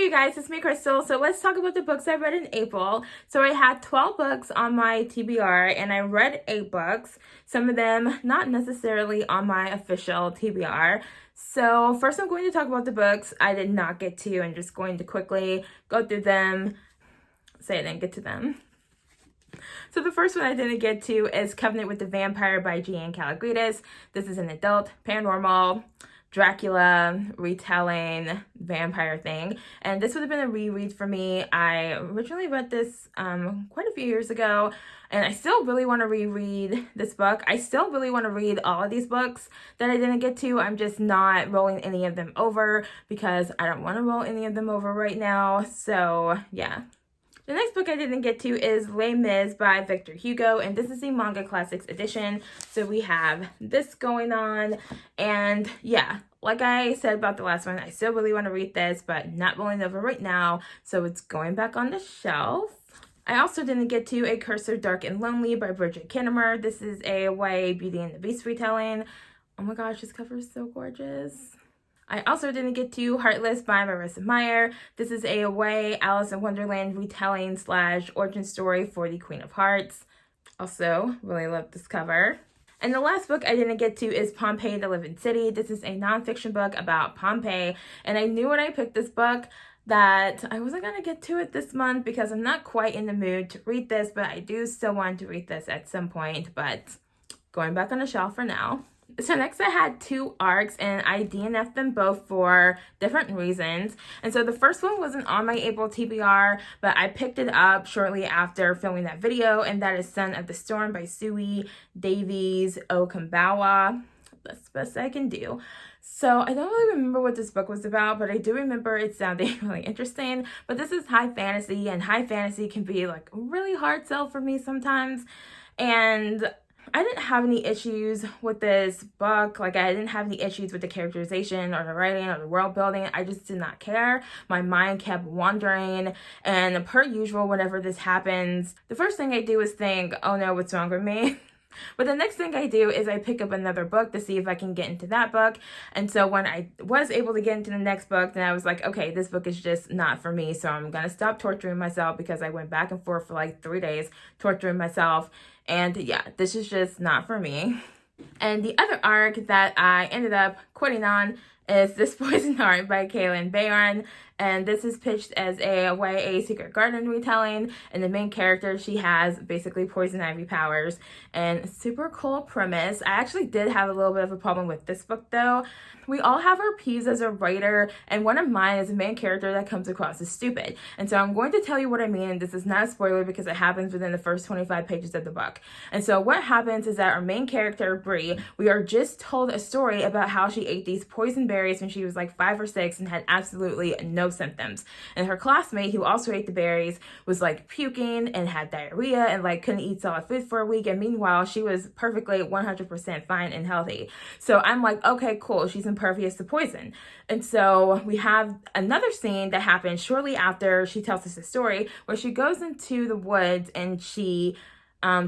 you guys, it's me Crystal. So let's talk about the books I read in April. So I had 12 books on my TBR and I read 8 books, some of them not necessarily on my official TBR. So first I'm going to talk about the books I did not get to and just going to quickly go through them, say I didn't get to them. So the first one I didn't get to is Covenant with the Vampire by G.N. Calagridis. This is an adult paranormal Dracula retelling vampire thing, and this would have been a reread for me. I originally read this quite a few years ago, and I still really want to reread this book. I still really want to read all of these books that I didn't get to. I'm just not rolling any of them over because I don't want to roll any of them over right now. So yeah. The next book I didn't get to is Les Mis by Victor Hugo, and this is the Manga Classics edition. So we have this going on, and yeah, like I said about the last one, I still really want to read this, but not rolling over right now, so it's going back on the shelf. I also didn't get to A Curse of Dark and Lonely by Bridget Kinnemer. This is a YA Beauty and the Beast retelling. Oh my gosh, this cover is so gorgeous. I also didn't get to Heartless by Marissa Meyer. This is a YA Alice in Wonderland retelling / origin story for the Queen of Hearts. Also, really love this cover. And the last book I didn't get to is Pompeii, the Living City. This is a nonfiction book about Pompeii. And I knew when I picked this book that I wasn't going to get to it this month because I'm not quite in the mood to read this, but I do still want to read this at some point, but going back on the shelf for now. So next I had 2 arcs, and I DNF'd them both for different reasons. And so the first one wasn't on my April TBR, but I picked it up shortly after filming that video, and that is Son of the Storm by Sui Davies Okambawa. That's the best I can do. So I don't really remember what this book was about, but I do remember it sounding really interesting. But this is high fantasy, and high fantasy can be like a really hard sell for me sometimes. And I didn't have any issues with this book. Like, I didn't have any issues with the characterization or the writing or the world building. I just did not care. My mind kept wandering. And per usual, whenever this happens, the first thing I do is think, oh no, what's wrong with me? But the next thing I do is I pick up another book to see if I can get into that book. And so when I was able to get into the next book, then I was like, okay, this book is just not for me. So I'm going to stop torturing myself, because I went back and forth for like 3 days torturing myself. And yeah, this is just not for me. And the other arc that I ended up quitting on is This Poison Heart by Kaylin Bayron. And this is pitched as a YA Secret Garden retelling. And the main character, she has basically poison ivy powers. And super cool premise. I actually did have a little bit of a problem with this book though. We all have our peeves as a writer, and one of mine is a main character that comes across as stupid. And so I'm going to tell you what I mean. This is not a spoiler because it happens within the first 25 pages of the book. And so what happens is that our main character, Bree, we are just told a story about how she ate these poison berries when she was like 5 or 6 and had absolutely no symptoms. And her classmate, who also ate the berries, was like puking and had diarrhea and like couldn't eat solid food for a week. And meanwhile, she was perfectly 100% fine and healthy. So I'm like, okay, cool. She's impervious to poison. And so we have another scene that happens shortly after she tells us the story, where she goes into the woods and she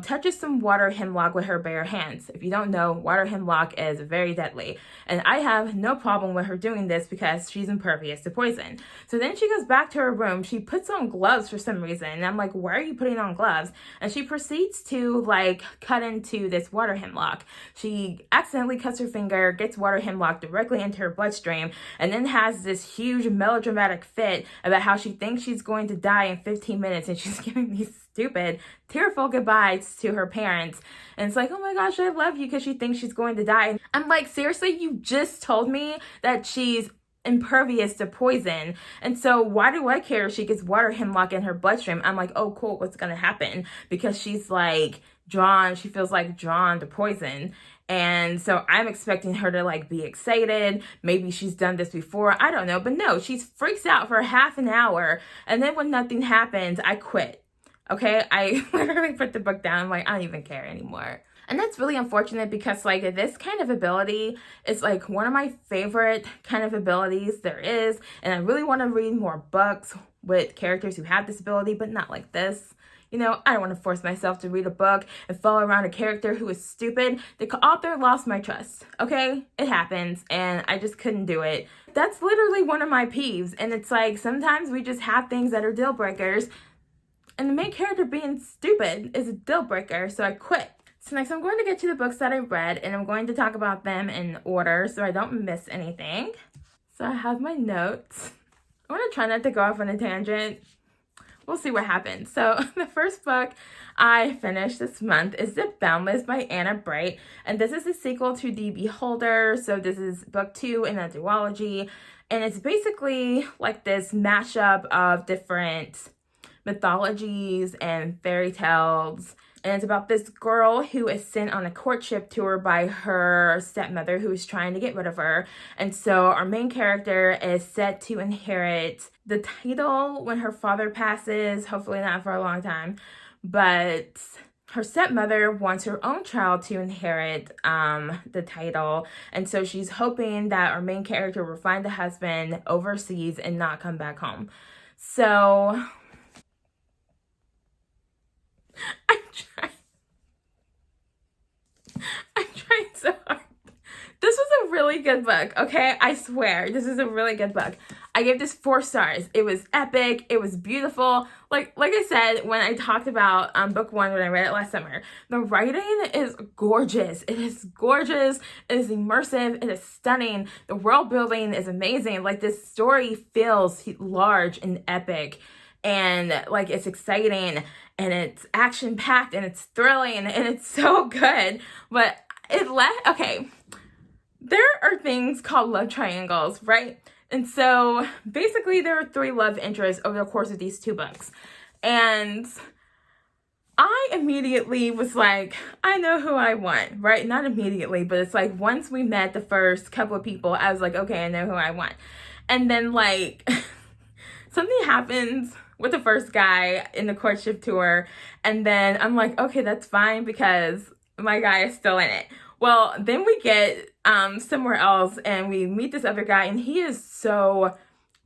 touches some water hemlock with her bare hands. If you don't know, water hemlock is very deadly. And I have no problem with her doing this because she's impervious to poison. So then she goes back to her room. She puts on gloves for some reason. And I'm like, why are you putting on gloves? And she proceeds to like cut into this water hemlock. She accidentally cuts her finger, gets water hemlock directly into her bloodstream, and then has this huge melodramatic fit about how she thinks she's going to die in 15 minutes. And she's giving these stupid, tearful goodbyes to her parents. And it's like, oh my gosh, I love you, because she thinks she's going to die. And I'm like, seriously, you just told me that she's impervious to poison. And so why do I care if she gets water hemlock in her bloodstream? I'm like, oh, cool, what's going to happen? Because she's like she feels like drawn to poison. And so I'm expecting her to like be excited. Maybe she's done this before. I don't know. But no, she freaks out for half an hour. And then when nothing happens, I quit. Okay, I literally put the book down. I'm like, I don't even care anymore. And that's really unfortunate because like this kind of ability is like one of my favorite kind of abilities there is. And I really want to read more books with characters who have this ability, but not like this. I don't want to force myself to read a book and follow around a character who is stupid. The author lost my trust, okay? It happens, and I just couldn't do it. That's literally one of my peeves, and it's like sometimes we just have things that are deal breakers, and the main character being stupid is a deal breaker, so I quit. So next I'm going to get to the books that I read, and I'm going to talk about them in order so I don't miss anything. So I have my notes. I want to try not to go off on a tangent. We'll see what happens. So the first book I finished this month is The Boundless by Anna Bright. And this is a sequel to The Beholder. So this is book 2 in a duology. And it's basically like this mashup of different mythologies and fairy tales. And it's about this girl who is sent on a courtship tour by her stepmother who is trying to get rid of her. And so our main character is set to inherit the title when her father passes, hopefully not for a long time. But her stepmother wants her own child to inherit the title. And so she's hoping that our main character will find a husband overseas and not come back home. So I'm trying so hard. This was a really good book, okay? I swear, this is a really good book. I gave this 4 stars. It was epic. It was beautiful. Like I said, when I talked about book 1 when I read it last summer, the writing is gorgeous. It is gorgeous. It is immersive. It is stunning. The world building is amazing. Like, this story feels large and epic. And like, it's exciting and it's action packed and it's thrilling and it's so good. But okay, there are things called love triangles, right? And so basically there are 3 love interests over the course of these 2 books. And I immediately was like, I know who I want, right? Not immediately, but it's like once we met the first couple of people, I was like, okay, I know who I want. And then like something happens with the first guy in the courtship tour, and then I'm like, okay, that's fine because my guy is still in it. Well, then we get somewhere else and we meet this other guy, and he is so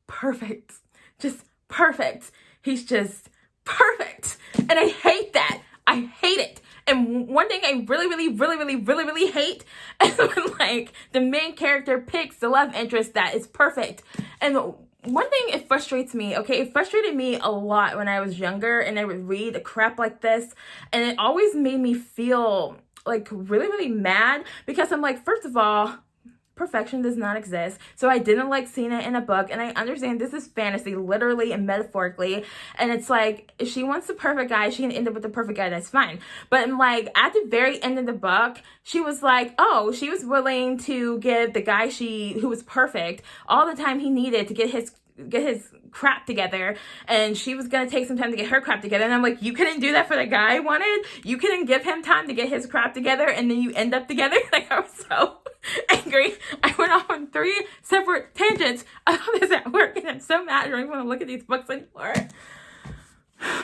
perfect. Just perfect. He's just perfect. And I hate that. I hate it. And one thing I really hate is when like the main character picks the love interest that is perfect. And one thing, it frustrates me, okay? It frustrated me a lot when I was younger and I would read crap like this, and it always made me feel like really mad because I'm like, first of all, perfection does not exist. So I didn't like seeing it in a book, and I understand this is fantasy, literally and metaphorically, and it's like, if she wants the perfect guy, she can end up with the perfect guy, that's fine. But like at the very end of the book, she was like, oh, she was willing to give the guy who was perfect all the time he needed to get his crap together, and she was gonna take some time to get her crap together. And I'm like, you couldn't do that for the guy I wanted? You couldn't give him time to get his crap together and then you end up together? Like, I was so angry. I went off on 3 separate tangents about this at work, and I'm so mad I don't even want to look at these books anymore.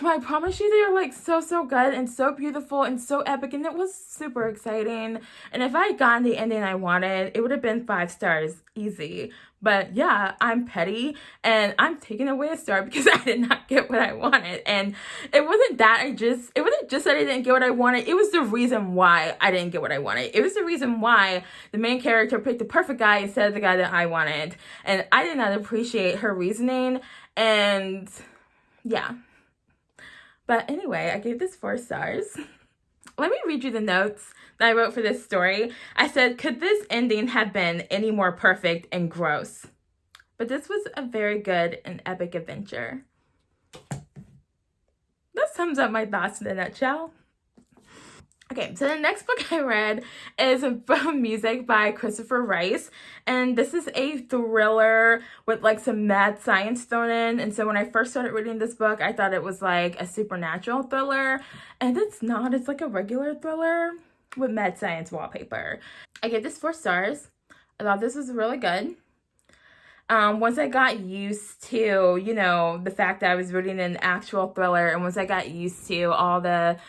But I promise you, they are like so good and so beautiful and so epic, and it was super exciting. And if I had gotten the ending I wanted, it would have been 5 stars easy. But yeah, I'm petty and I'm taking away a star because I did not get what I wanted. And it wasn't just that I didn't get what I wanted. It was the reason why I didn't get what I wanted. It was the reason why the main character picked the perfect guy instead of the guy that I wanted. And I did not appreciate her reasoning. And yeah. But anyway, I gave this 4 stars. Let me read you the notes that I wrote for this story. I said, could this ending have been any more perfect and gross? But this was a very good and epic adventure. That sums up my thoughts in a nutshell. Okay, so the next book I read is Music by Christopher Rice, and this is a thriller with like some mad science thrown in. And so when I first started reading this book, I thought it was like a supernatural thriller, and it's not. It's like a regular thriller with mad science wallpaper. I gave this 4 stars. I thought this was really good. Once I got used to, the fact that I was reading an actual thriller, and once I got used to all the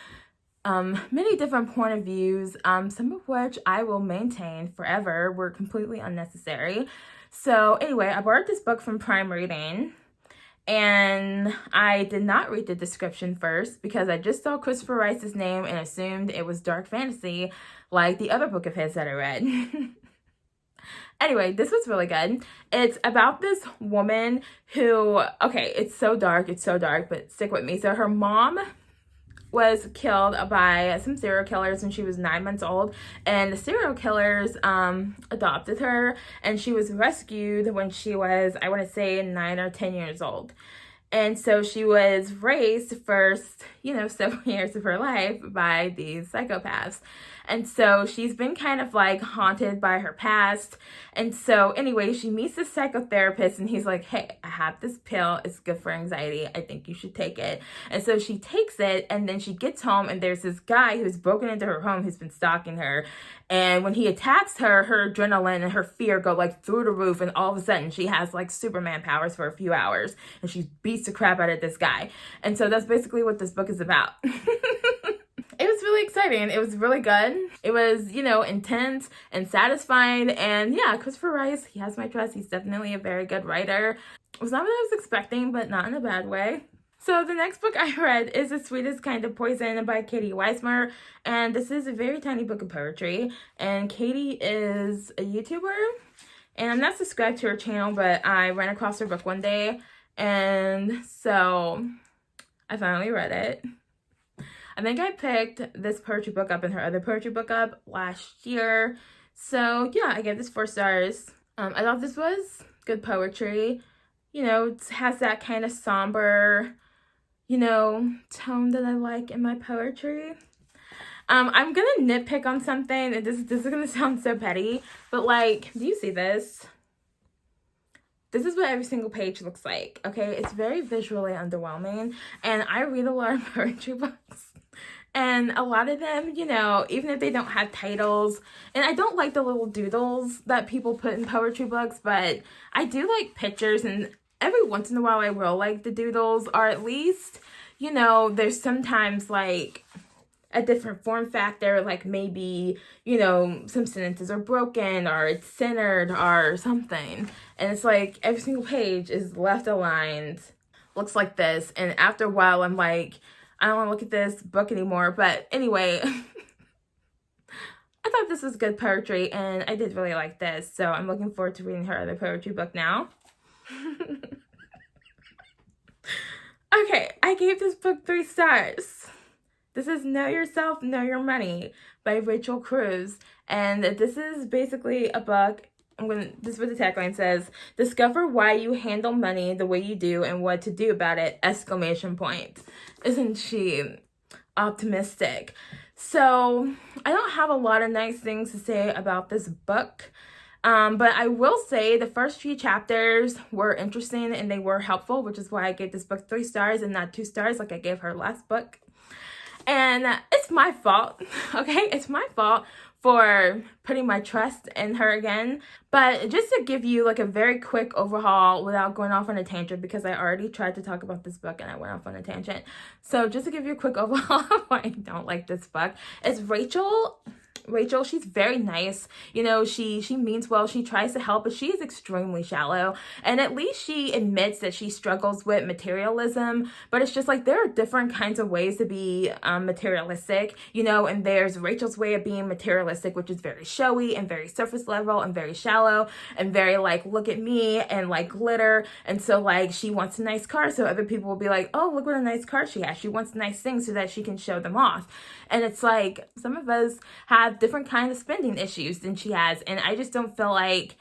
many different point of views, some of which I will maintain forever were completely unnecessary. So anyway, I borrowed this book from Prime Reading, And I did not read the description first because I just saw Christopher Rice's name and assumed it was dark fantasy like the other book of his that I read. Anyway, this was really good. It's about this woman who, okay, it's so dark, but stick with me. So her mom was killed by some serial killers when she was 9 months old, and the serial killers adopted her, and she was rescued when she was, I want to say, 9 or 10 years old. And so she was raised first, several years of her life by these psychopaths. And so she's been kind of like haunted by her past. And so anyway, she meets this psychotherapist and he's like, hey, I have this pill. It's good for anxiety. I think you should take it. And so she takes it, and then she gets home and there's this guy who's broken into her home who's been stalking her. And when he attacks her, her adrenaline and her fear go like through the roof, and all of a sudden she has like Superman powers for a few hours and she beats the crap out of this guy. And so that's basically what this book is about. It was really exciting. It was really good. It was, intense and satisfying. And yeah, Christopher Rice, he has my trust. He's definitely a very good writer. It was not what I was expecting, but not in a bad way. So the next book I read is The Sweetest Kind of Poison by Katie Weismer. And this is a very tiny book of poetry. And Katie is a YouTuber. And I'm not subscribed to her channel, but I ran across her book one day. And so I finally read it. I think I picked this poetry book up and her other poetry book up last year. So yeah, I gave this 4 stars. I thought this was good poetry. It has that kind of somber, tone that I like in my poetry. I'm gonna nitpick on something, and this is gonna sound so petty, but like, do you see this? This is what every single page looks like, okay? It's very visually underwhelming, and I read a lot of poetry books. And a lot of them, even if they don't have titles, and I don't like the little doodles that people put in poetry books, but I do like pictures, and every once in a while I will like the doodles, or at least, there's sometimes like a different form factor, like maybe, some sentences are broken, or it's centered, or something. And it's like every single page is left aligned, looks like this, and after a while I'm like, I don't want to look at this book anymore. But anyway, I thought this was good poetry, and I did really like this. So I'm looking forward to reading her other poetry book now. Okay, I gave this book 3 stars. This is Know Yourself, Know Your Money by Rachel Cruz. And this is basically a book. This is what the tagline says: discover why you handle money the way you do and what to do about it! ! Isn't she optimistic? So I don't have a lot of nice things to say about this book. But I will say the first few chapters were interesting and they were helpful, which is why I gave this book 3 stars and not 2 stars like I gave her last book. And it's my fault, okay? It's my fault for putting my trust in her again. But just to give you like a very quick overhaul without going off on a tangent, because I already tried to talk about this book and I went off on a tangent. So just to give you a quick overhaul of why I don't like this book, is Rachel, she's very nice. She means well. She tries to help, but she is extremely shallow. And at least she admits that she struggles with materialism. But it's just like there are different kinds of ways to be materialistic, and there's Rachel's way of being materialistic, which is very showy and very surface level and very shallow and very like, look at me, and like glitter. And so like she wants a nice car, so other people will be like, oh, look what a nice car she has. She wants nice things so that she can show them off. And it's like some of us have different kinds of spending issues than she has, and I just don't feel like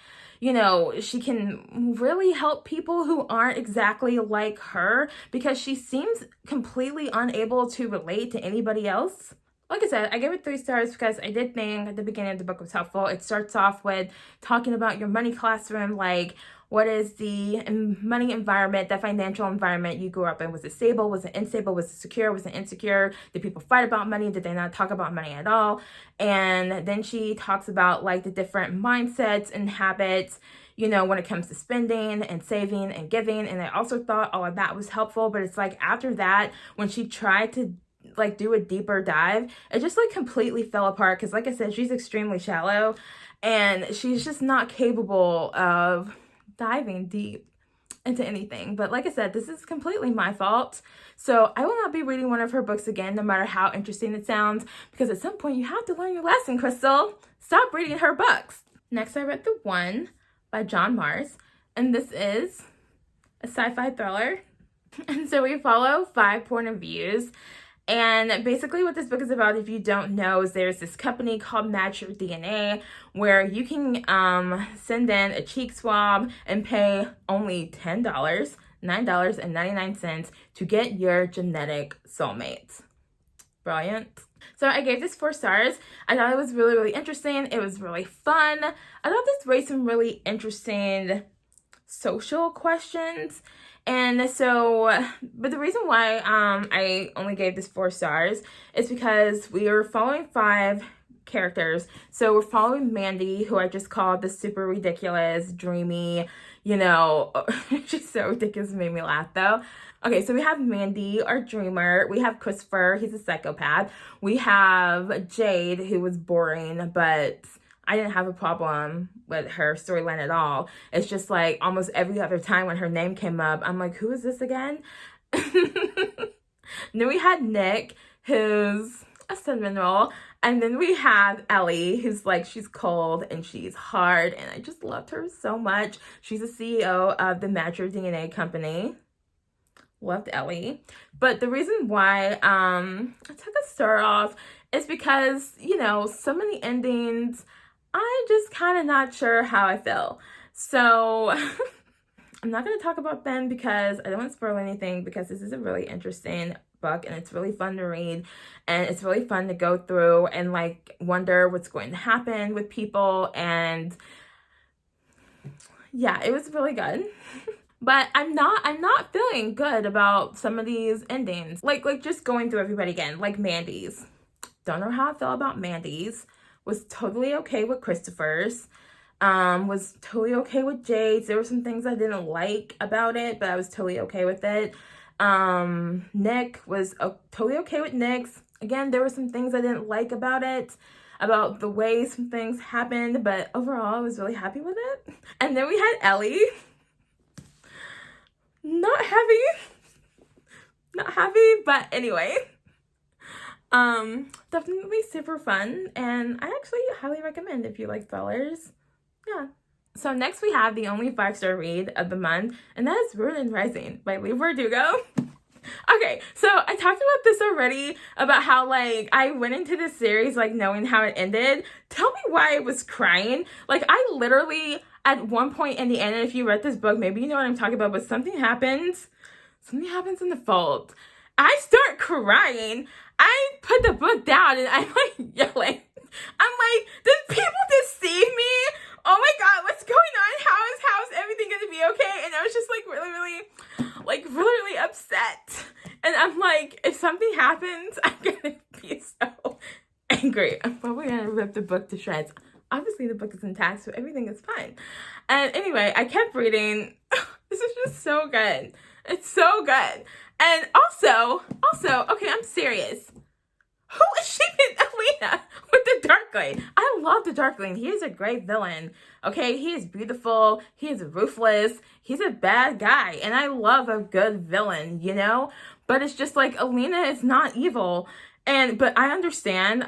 she can really help people who aren't exactly like her, because she seems completely unable to relate to anybody else. Like I said, I gave it 3 stars because I did think the beginning of the book was helpful. It starts off with talking about your money classroom, like what is the money environment, the financial environment you grew up in? Was it stable? Was it unstable? Was it secure? Was it insecure? Did people fight about money? Did they not talk about money at all? And then she talks about like the different mindsets and habits, when it comes to spending and saving and giving. And I also thought all of that was helpful, but it's like after that, when she tried to like do a deeper dive, it just like completely fell apart, because like I said, she's extremely shallow and she's just not capable of diving deep into anything. But like I said, this is completely my fault. So I will not be reading one of her books again, no matter how interesting it sounds, because at some point you have to learn your lesson, Crystal. Stop reading her books. Next, I read The One by John Mars, and this is a sci-fi thriller. And so we follow 5 point of views. And basically what this book is about, if you don't know, is there's this company called Match Your DNA where you can send in a cheek swab and pay only $10, $9.99 to get your genetic soulmate. Brilliant. So I gave this 4 stars. I thought it was really, really interesting. It was really fun. I thought this raised some really interesting social questions. And so, but the reason why I only gave this 4 stars is because we are following 5 characters. So we're following Mandy, who I just called the super ridiculous, dreamy, you know, she's so ridiculous, it made me laugh though. Okay, so we have Mandy, our dreamer. We have Christopher, he's a psychopath. We have Jade, who was boring, but I didn't have a problem with her storyline at all. It's just like almost every other time when her name came up, I'm like, who is this again? Then we had Nick, who's a cinnamon roll. And then we have Ellie, who's like, she's cold and she's hard. And I just loved her so much. She's the CEO of the Match Your DNA company. Loved Ellie. But the reason why I took a star off is because, you know, so many endings, I'm just kind of not sure how I feel. So I'm not going to talk about them because I don't want to spoil anything, because this is a really interesting book and it's really fun to read and it's really fun to go through and like wonder what's going to happen with people. And yeah, it was really good. But I'm not feeling good about some of these endings. Like just going through everybody again, like Mandy's. Don't know how I feel about Mandy's. Was totally okay with Christopher's. Was totally okay with Jade's. There were some things I didn't like about it, but I was totally okay with it. Nick was totally okay with Nick's. Again, there were some things I didn't like about it, about the way some things happened, but overall I was really happy with it. And then we had Ellie. Not happy, but anyway. Definitely super fun, and I actually highly recommend if you like thrillers. Yeah. So next we have the only 5-star read of the month, and that is Ruin and Rising by Leigh Bardugo. Okay, so I talked about this already, about how like I went into this series like knowing how it ended. Tell me why I was crying. Like I literally at one point in the end, and if you read this book, maybe you know what I'm talking about, but something happens in the fold. I start crying. I put the book down and I'm like yelling. I'm like, did people deceive me? Oh my God, what's going on? How is everything gonna be okay? And I was just like really upset. And I'm like, if something happens, I'm gonna be so angry. I'm probably gonna rip the book to shreds. Obviously the book is intact, so everything is fine. And anyway, I kept reading. This is just so good. It's so good. And also, okay, I'm serious. Who is sheeping Alina with the Darkling? I love the Darkling. He is a great villain. Okay, he is beautiful. He is ruthless. He's a bad guy. And I love a good villain, you know? But it's just like Alina is not evil. But I understand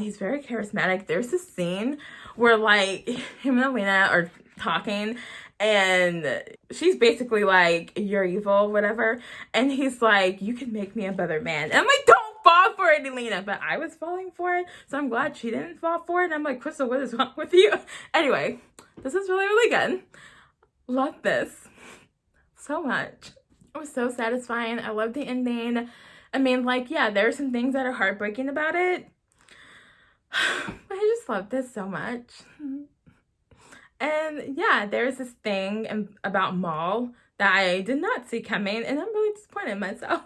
he's very charismatic. There's this scene where like him and Alina are talking and she's basically like, you're evil, whatever. And he's like, you can make me a better man. And I'm like, don't fall for it, Alina. But I was falling for it. So I'm glad she didn't fall for it. And I'm like, Crystal, what is wrong with you? Anyway, this is really, really good. Love this so much. It was so satisfying. I love the ending. I mean, like, yeah, there are some things that are heartbreaking about it. I just love this so much. And yeah, there's this thing about Maul that I did not see coming, and I'm really disappointed in myself.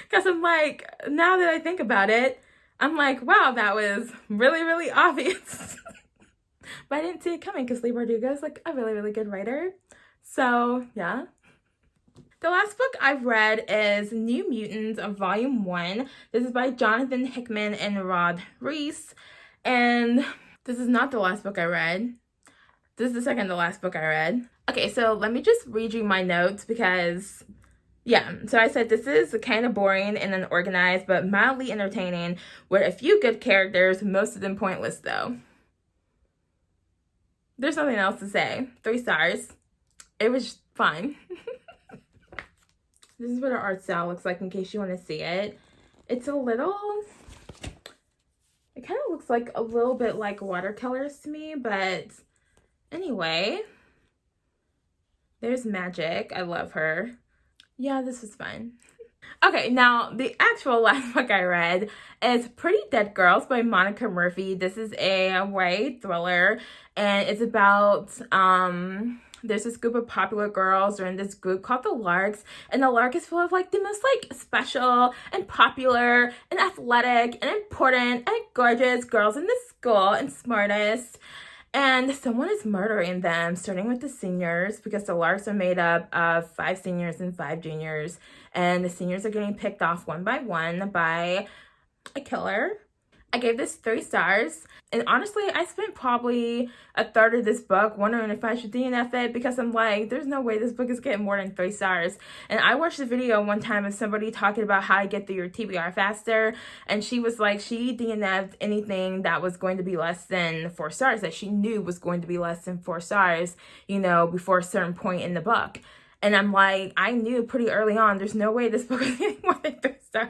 Because I'm like, now that I think about it, I'm like, wow, that was really, really obvious. But I didn't see it coming because Leigh Bardugo is like a really, really good writer. So yeah. The last book I've read is New Mutants of Volume 1. This is by Jonathan Hickman and Rod Reese. And this is not the last book I read. This is the second to last book I read. Okay, so let me just read you my notes because, yeah. So I said this is kind of boring and unorganized, but mildly entertaining with a few good characters, most of them pointless though. There's nothing else to say. 3 stars. It was fun. This is what our art style looks like in case you want to see it. It's a little, it kind of looks like a little bit like watercolors to me, but anyway, there's Magic. I love her. Yeah, this was fun. Okay, now the actual last book I read is Pretty Dead Girls by Monica Murphy. This is a YA thriller, and it's about there's this group of popular girls. They're in this group called the Larks, and the Lark is full of like the most like special and popular and athletic and important and gorgeous girls in the school and smartest. And someone is murdering them, starting with the seniors, because the Larks are made up of 5 seniors and 5 juniors. And the seniors are getting picked off one by one by a killer. I gave this 3 stars. And honestly, I spent probably a third of this book wondering if I should DNF it, because I'm like, there's no way this book is getting more than 3 stars. And I watched a video one time of somebody talking about how to get through your TBR faster. And she was like, she DNF'd anything that was going to be less than 4 stars, that she knew was going to be less than 4 stars, you know, before a certain point in the book. And I'm like, I knew pretty early on, there's no way this book is getting more than 3 stars.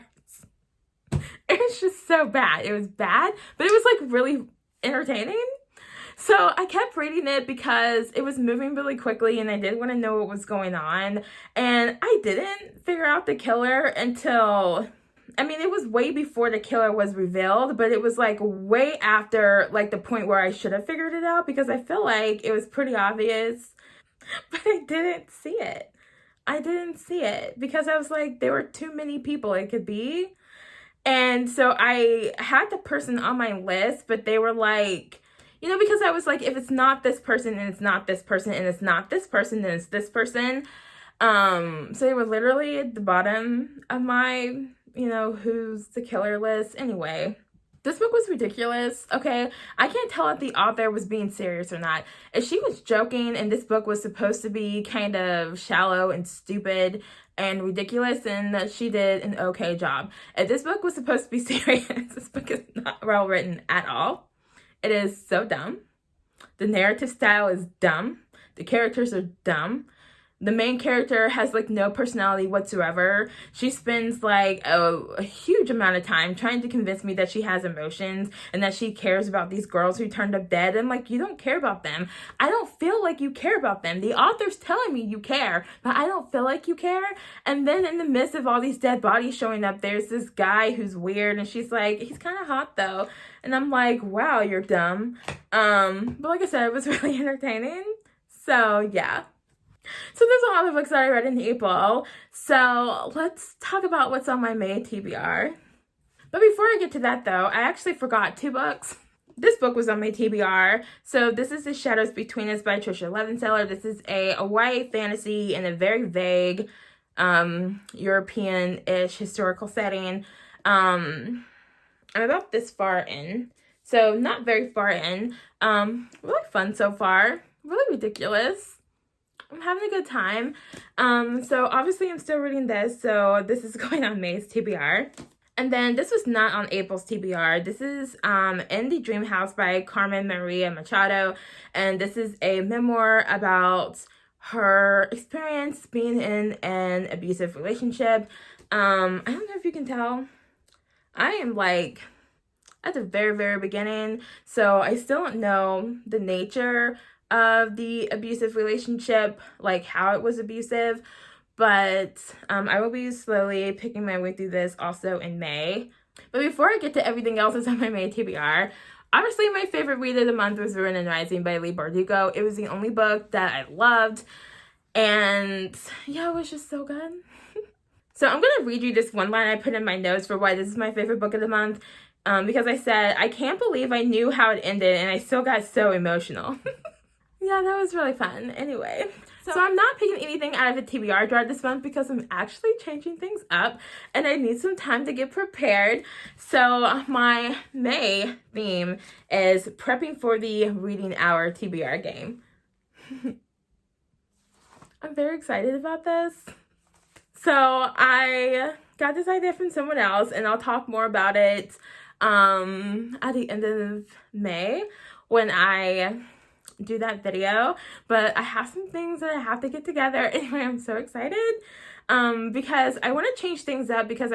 It was just so bad. It was bad, but it was like really entertaining. So I kept reading it because it was moving really quickly and I did want to know what was going on. And I didn't figure out the killer until, I mean, it was way before the killer was revealed, but it was like way after like the point where I should have figured it out, because I feel like it was pretty obvious, but I didn't see it. I didn't see it because I was like, there were too many people it could be. And so I had the person on my list, but they were like, you know, because I was like, if it's not this person and it's not this person and it's not this person, then it's this person. So they were literally at the bottom of my, you know, who's the killer list. Anyway, this book was ridiculous, okay? I can't tell if the author was being serious or not. If she was joking and this book was supposed to be kind of shallow and stupid and ridiculous, and she did an okay job. If this book was supposed to be serious, this book is not well written at all. It is so dumb. The narrative style is dumb. The characters are dumb. The main character has like no personality whatsoever. She spends like a huge amount of time trying to convince me that she has emotions and that she cares about these girls who turned up dead. I'm like, you don't care about them. I don't feel like you care about them. The author's telling me you care, but I don't feel like you care. And then in the midst of all these dead bodies showing up, there's this guy who's weird, and she's like, he's kind of hot though. And I'm like, wow, you're dumb. But like I said, it was really entertaining. So yeah. So there's a lot of books that I read in April. So let's talk about what's on my May TBR. But before I get to that though, I actually forgot 2 books. This book was on my TBR. So this is The Shadows Between Us by Trisha Levenseller. This is a YA fantasy in a very vague European-ish historical setting. I'm about this far in. So not very far in. Really fun so far. Really ridiculous. I'm having a good time. So obviously I'm still reading this, so this is going on May's TBR. And then this was not on April's TBR. This is In the Dream House by Carmen Maria Machado. And this is a memoir about her experience being in an abusive relationship. I don't know if you can tell. I am like at the very, very beginning. So I still don't know the nature of the abusive relationship, like how it was abusive, but I will be slowly picking my way through this also in May. But before I get to everything else that's on my May TBR, obviously my favorite read of the month was Ruin and Rising by Leigh Bardugo. It was the only book that I loved, and yeah, it was just so good. So I'm gonna read you this one line I put in my notes for why this is my favorite book of the month, because I said, I can't believe I knew how it ended and I still got so emotional. Yeah, that was really fun. Anyway, so I'm not picking anything out of the TBR jar this month because I'm actually changing things up and I need some time to get prepared. So my May theme is prepping for the reading hour TBR game. I'm very excited about this. So I got this idea from someone else, and I'll talk more about it at the end of May when I do that video. But I have some things that I have to get together. Anyway, I'm so excited because I want to change things up, because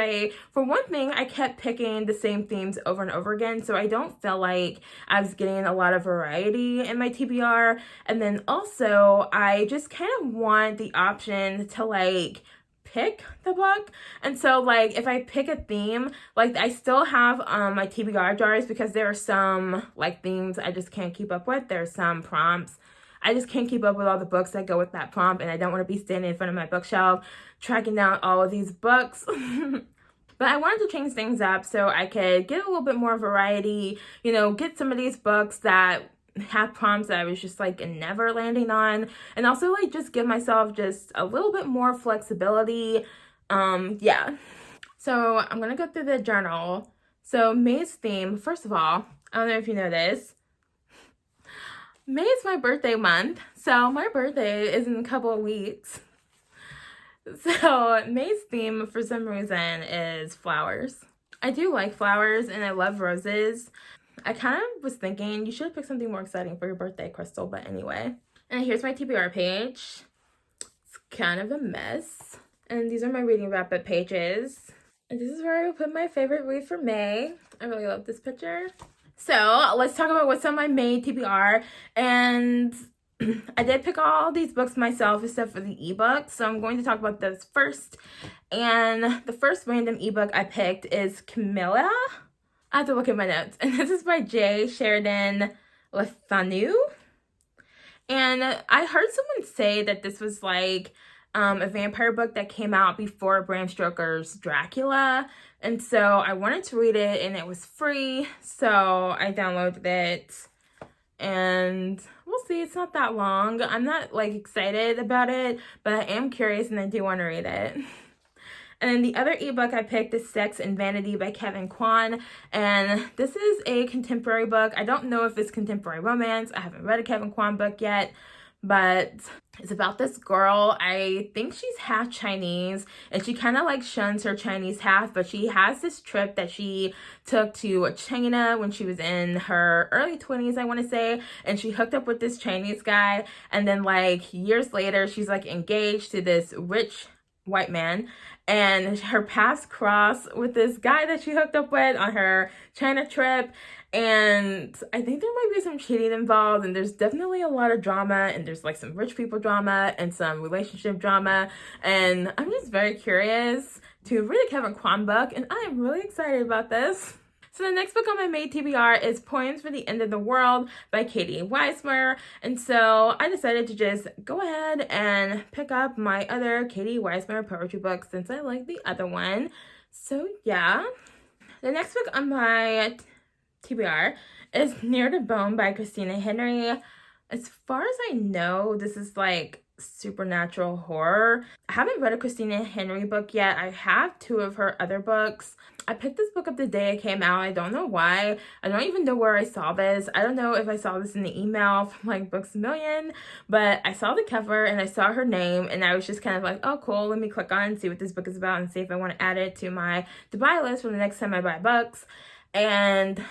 for one thing, I kept picking the same themes over and over again, so I don't feel like I was getting a lot of variety in my TBR. And then also, I just kind of want the option to like pick the book. And so like if I pick a theme, like I still have my TBR jars, because there are some like themes I just can't keep up with. There's some prompts I just can't keep up with all the books that go with that prompt, and I don't want to be standing in front of my bookshelf tracking down all of these books. But I wanted to change things up so I could get a little bit more variety, you know, get some of these books that have prompts that I was just like never landing on, and also like just give myself just a little bit more flexibility. Yeah. So I'm gonna go through the journal. So May's theme, first of all, I don't know if you know this, May is my birthday month, so my birthday is in a couple of weeks. So May's theme for some reason is flowers. I do like flowers and I love roses. I kind of was thinking you should have picked something more exciting for your birthday, Crystal, but anyway. And here's my TBR page. It's kind of a mess. And these are my reading wrap-up pages. And this is where I will put my favorite read for May. I really love this picture. So let's talk about what's on my May TBR. And I did pick all these books myself except for the ebook, so I'm going to talk about those first. And the first random ebook I picked is Camilla. I have to look at my notes. And this is by J. Sheridan LeFanu. And I heard someone say that this was like a vampire book that came out before Bram Stoker's Dracula. And so I wanted to read it, and it was free, so I downloaded it. And we'll see, it's not that long. I'm not like excited about it, but I am curious and I do want to read it. And then the other ebook I picked is Sex and Vanity by Kevin Kwan. And this is a contemporary book. I don't know if it's contemporary romance. I haven't read a Kevin Kwan book yet, but it's about this girl. I think she's half Chinese, and she kind of like shuns her Chinese half, but she has this trip that she took to China when she was in her early 20s, I want to say, and she hooked up with this Chinese guy, and then like years later, she's like engaged to this rich white man, and her paths cross with this guy that she hooked up with on her China trip. And I think there might be some cheating involved, and there's definitely a lot of drama, and there's like some rich people drama and some relationship drama, and I'm just very curious to read a Kevin Kwan book, and I am really excited about this. So the next book on my May TBR is Poems for the End of the World by Katie Weismer. And so I decided to just go ahead and pick up my other Katie Weismer poetry book since I like the other one. So yeah. The next book on my TBR is Near to Bone by Christina Henry. As far as I know, this is like supernatural horror. I haven't read a Christina Henry book yet. I have 2 of her other books. I picked this book up the day it came out. I don't know why. I don't even know where I saw this. I don't know if I saw this in the email from like Books A Million, but I saw the cover and I saw her name, and I was just kind of like, oh cool, let me click on and see what this book is about and see if I want to add it to my to-buy list for the next time I buy books. And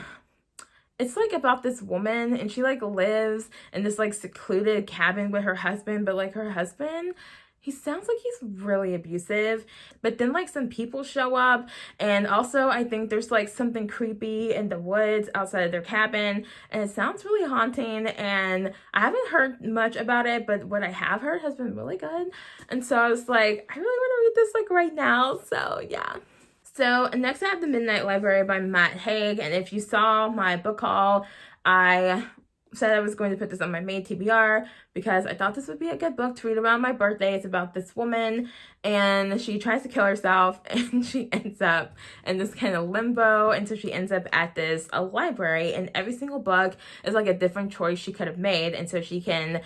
it's like about this woman, and she like lives in this like secluded cabin with her husband, but like her husband, he sounds like he's really abusive. But then like some people show up, and also I think there's like something creepy in the woods outside of their cabin, and it sounds really haunting. And I haven't heard much about it, but what I have heard has been really good. And so I was like, I really want to read this like right now. So yeah. So next I have The Midnight Library by Matt Haig, and if you saw my book haul, I said I was going to put this on my May TBR because I thought this would be a good book to read around my birthday. It's about this woman, and she tries to kill herself, and she ends up in this kind of limbo, and so she ends up at this a library, and every single book is like a different choice she could have made, and so she can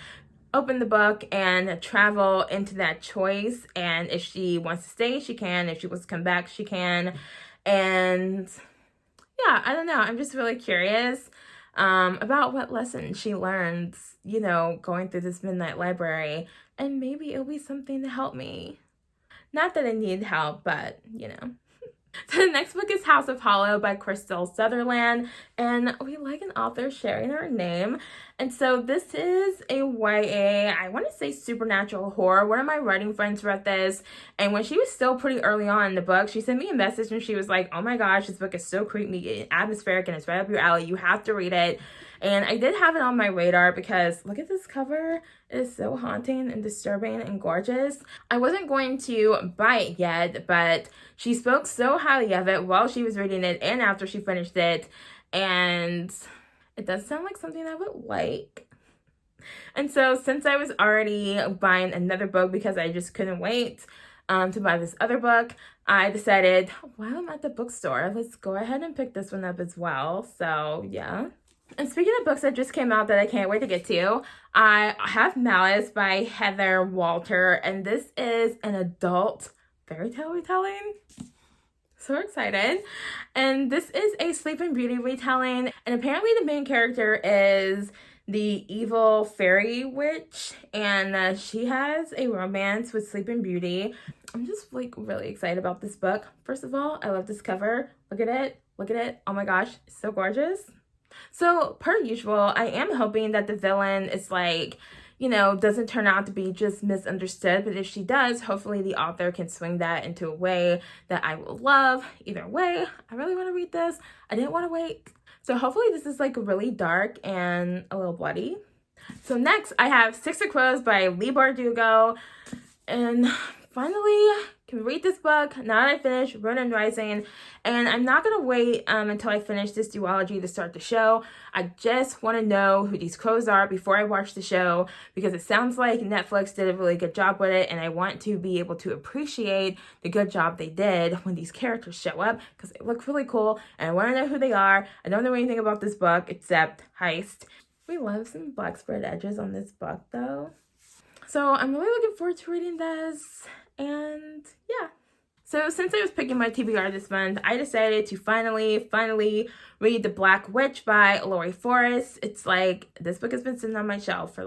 open the book and travel into that choice, and if she wants to stay, she can. If she wants to come back, she can. And yeah, I don't know, I'm just really curious. about what lessons she learns, going through this midnight library. And maybe it'll be something to help me. Not that I need help, but. The next book is House of Hollow by Krystal Sutherland, and we like an author sharing her name. And so this is a YA, I want to say supernatural horror. One of my writing friends read this, and when she was still pretty early on in the book, she sent me a message and she was like, oh my gosh, this book is so creepy and atmospheric and it's right up your alley. You have to read it. And I did have it on my radar because look at this cover. It is so haunting and disturbing and gorgeous. I wasn't going to buy it yet, but she spoke so highly of it while she was reading it and after she finished it. And it does sound like something I would like. And so since I was already buying another book because I just couldn't wait to buy this other book, I decided while I'm at the bookstore, let's go ahead and pick this one up as well. So yeah. And speaking of books that just came out that I can't wait to get to, I have Malice by Heather Walter, and this is an adult fairy tale retelling. So excited. And this is a Sleeping Beauty retelling, and apparently the main character is the evil fairy witch, and she has a romance with Sleeping Beauty. I'm just really excited about this book. First of all, I love this cover. Look at it. Look at it. Oh my gosh, it's so gorgeous. So, per usual, I am hoping that the villain is doesn't turn out to be just misunderstood. But if she does, hopefully the author can swing that into a way that I will love. Either way, I really want to read this. I didn't want to wait. So hopefully this is really dark and a little bloody. So next, I have Six of Crows by Leigh Bardugo. And finally, can read this book now that I finished Ronin Rising, and I'm not gonna wait until I finish this duology to start the show. I just want to know who these crows are before I watch the show, because it sounds like Netflix did a really good job with it, and I want to be able to appreciate the good job they did when these characters show up, because they look really cool, and I want to know who they are. I don't know anything about this book except heist. We love some black spread edges on this book though. So I'm really looking forward to reading this, and yeah. So since I was picking my TBR this month, I decided to finally read The Black Witch by Lori Forrest. It's this book has been sitting on my shelf for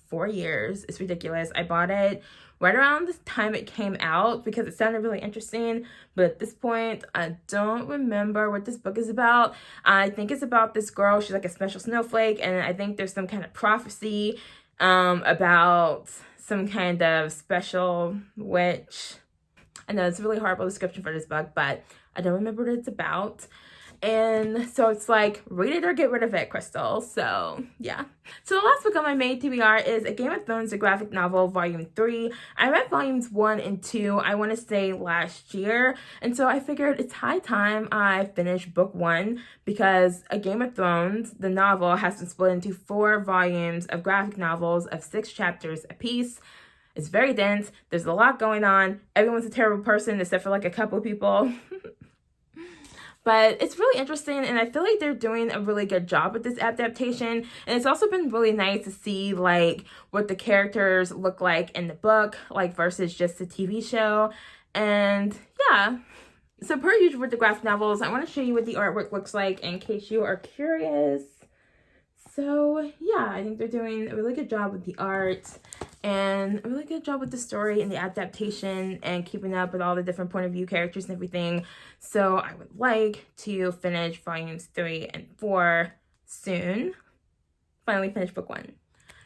4 years. It's ridiculous. I bought it right around the time it came out because it sounded really interesting, but at this point, I don't remember what this book is about. I think it's about this girl. She's a special snowflake, and I think there's some kind of prophecy about some kind of special witch. I know it's a really horrible description for this book, but I don't remember what it's about. And so it's read it or get rid of it, Krystal. So yeah. So the last book on my main TBR is A Game of Thrones, the graphic novel, volume 3. I read volumes 1 and 2, I want to say last year. And so I figured it's high time I finish book 1, because A Game of Thrones, the novel, has been split into 4 volumes of graphic novels of 6 chapters apiece. It's very dense. There's a lot going on. Everyone's a terrible person except for a couple of people. But it's really interesting, and I feel like they're doing a really good job with this adaptation. And it's also been really nice to see what the characters look like in the book, versus just the TV show. And yeah. So per usual with the graphic novels, I want to show you what the artwork looks like in case you are curious. So yeah, I think they're doing a really good job with the art and a really good job with the story and the adaptation and keeping up with all the different point of view characters and everything. So I would like to finish volumes 3 and 4 soon. Finally finish book 1.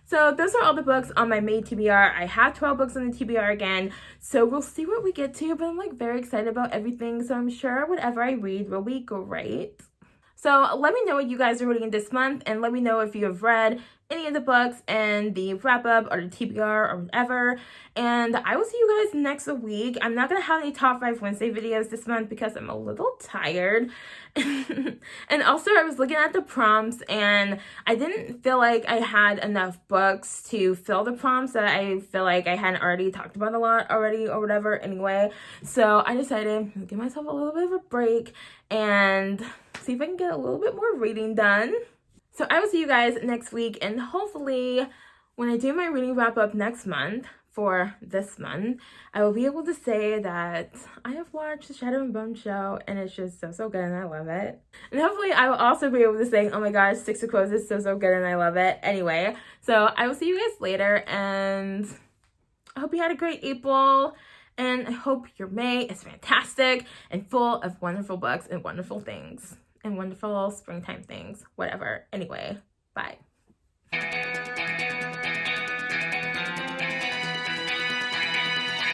So those are all the books on my May TBR. I have 12 books on the TBR again, so we'll see what we get to, but I'm very excited about everything, so I'm sure whatever I read will be great. So let me know what you guys are reading this month, and let me know if you have read any of the books and the wrap-up or the TBR or whatever. And I will see you guys next week. I'm not going to have any Top 5 Wednesday videos this month because I'm a little tired. And also, I was looking at the prompts, and I didn't feel like I had enough books to fill the prompts that I feel like I hadn't already talked about a lot already or whatever anyway. So I decided to give myself a little bit of a break and see if I can get a little bit more reading done. So I will see you guys next week, and hopefully when I do my reading wrap up next month for this month, I will be able to say that I have watched the Shadow and Bone show, and it's just so good, and I love it. And hopefully I will also be able to say, oh my gosh, Six of Crows is so good, and I love it. Anyway, so I will see you guys later, and I hope you had a great April, and I hope your May is fantastic and full of wonderful books and wonderful things and wonderful springtime things, whatever. Anyway, bye.